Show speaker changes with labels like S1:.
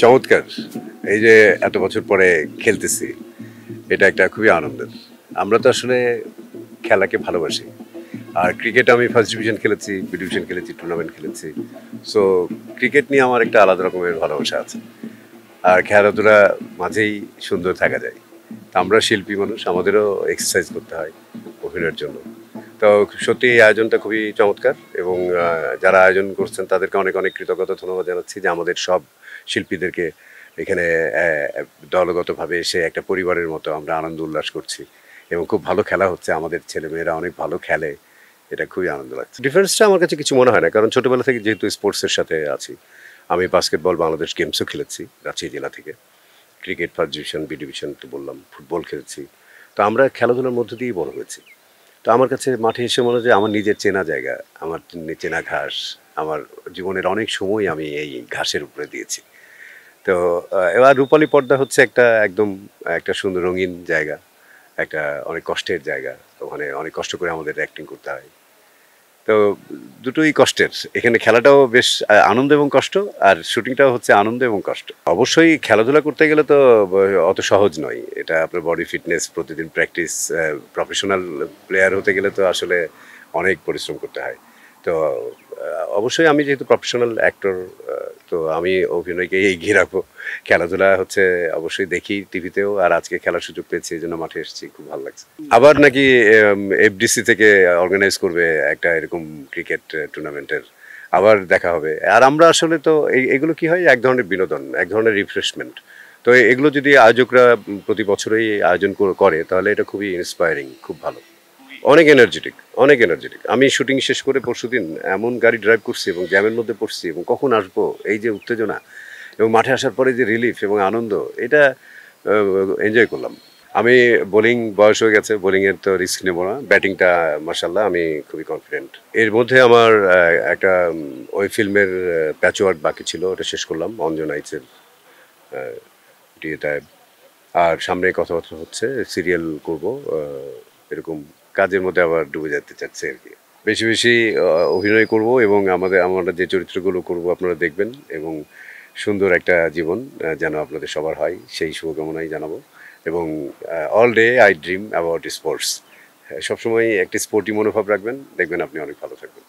S1: চমৎকার! এই যে এত বছর পরে খেলতেছি, এটা একটা খুবই আনন্দের। আমরা তো আসলে খেলাকে ভালোবাসি। আর ক্রিকেট আমি ফার্স্ট ডিভিশন খেলেছি, বি ডিভিশন খেলেছি, টুর্নামেন্ট খেলেছি। সো ক্রিকেট নিয়ে আমার একটা আলাদা রকমের ভালোবাসা আছে। আর খেলাধুলা মাঝেই সুন্দর থাকা যায়। তো আমরা শিল্পী মানুষ, আমাদেরও এক্সারসাইজ করতে হয় অভিনয়ের জন্য। তো সত্যি এই আয়োজনটা খুবই চমৎকার এবং যারা আয়োজন করছেন তাদেরকে অনেক অনেক কৃতজ্ঞতা ধন্যবাদ জানাচ্ছি যে আমাদের সব শিল্পীদেরকে এখানে দলগতভাবে এসে একটা পরিবারের মতো আমরা আনন্দ উল্লাস করছি এবং খুব ভালো খেলা হচ্ছে, আমাদের ছেলেমেয়েরা অনেক ভালো খেলে, এটা খুবই আনন্দ লাগছে। ডিফারেন্সটা আমার কাছে কিছু মনে হয় না, কারণ ছোটোবেলা থেকে যেহেতু স্পোর্টসের সাথে আছি, আমি বাস্কেটবল বাংলাদেশ গেমসও খেলেছি রাজশাহী জেলা থেকে, cricket first division B division তো বললাম, ফুটবল খেলেছি। তো আমরা খেলাধুলার মধ্য দিয়েই বড় হয়েছি। তো আমার কাছে মাঠে এসে মনে হয় যে আমার নিজের চেনা জায়গা, আমার চেনা ঘাস, আমার জীবনের অনেক সময় আমি এই ঘাসের উপরে দিয়েছি। তো এবার রূপালী পর্দা হচ্ছে একটা একদম একটা সুন্দর রঙিন জায়গা, একটা অনেক কষ্টের জায়গা। ওখানে অনেক কষ্ট করে আমাদের অ্যাক্টিং করতে হয়। তো দুটোই কষ্টের। এখানে খেলাটাও বেশ আনন্দ এবং কষ্ট, আর শুটিংটাও হচ্ছে আনন্দ এবং কষ্ট। অবশ্যই খেলাধুলা করতে গেলে তো অত সহজ নয়। এটা আপনার বডি ফিটনেস, প্রতিদিন প্র্যাকটিস, প্রফেশনাল প্লেয়ার হতে গেলে তো আসলে অনেক পরিশ্রম করতে হয়। তো অবশ্যই আমি যেহেতু প্রফেশনাল অ্যাক্টর, তো আমি অভিনয়কে এগিয়ে রাখবো। খেলাধুলা হচ্ছে অবশ্যই দেখি টিভিতেও, আর আজকে খেলার সুযোগ পেয়েছি এই জন্য মাঠে এসেছি, খুব ভালো লাগছে। আবার নাকি এফডিসি থেকে অর্গানাইজ করবে একটা এরকম ক্রিকেট টুর্নামেন্টের, আবার দেখা হবে। আর আমরা আসলে তো এগুলো কি হয়, এক ধরনের বিনোদন, এক ধরনের রিফ্রেশমেন্ট। তো এগুলো যদি আয়োজকরা প্রতি বছরই আয়োজন করে তাহলে এটা খুবই ইন্সপায়ারিং, খুব ভালো। অনেক এনার্জেটিক, অনেক এনার্জেটিক। আমি শুটিং শেষ করে পরশুদিন এমন গাড়ি ড্রাইভ করছি এবং জ্যামের মধ্যে পড়ছি এবং কখন আসবো এই যে উত্তেজনা, এবং মাঠে আসার পরে যে রিলিফ এবং আনন্দ, এটা এনজয় করলাম। আমি বোলিং বয়স হয়ে গেছে, বোলিংয়ের তো রিস্ক নেবো না, ব্যাটিংটা মার্শাল্লাহ আমি খুবই কনফিডেন্ট। এর মধ্যে আমার একটা ওই ফিল্মের প্যাচওয়ার্ক বাকি ছিল, ওটা শেষ করলাম অঞ্জন আইচের ডিএটায়। আর সামনে কথাবার্তা হচ্ছে, সিরিয়াল করব, এরকম কাজের মধ্যে আবার ডুবে যেতে চাচ্ছে আর কি। বেশি বেশি অভিনয় করব এবং আমরা যে চরিত্রগুলো করব আপনারা দেখবেন, এবং সুন্দর একটা জীবন যেন আপনাদের সবার হয় সেই শুভকামনাই জানাবো। এবং all day I dream about sports. সবসময় একটি স্পোর্টি মনোভাব রাখবেন, দেখবেন আপনি অনেক ভালো থাকবেন।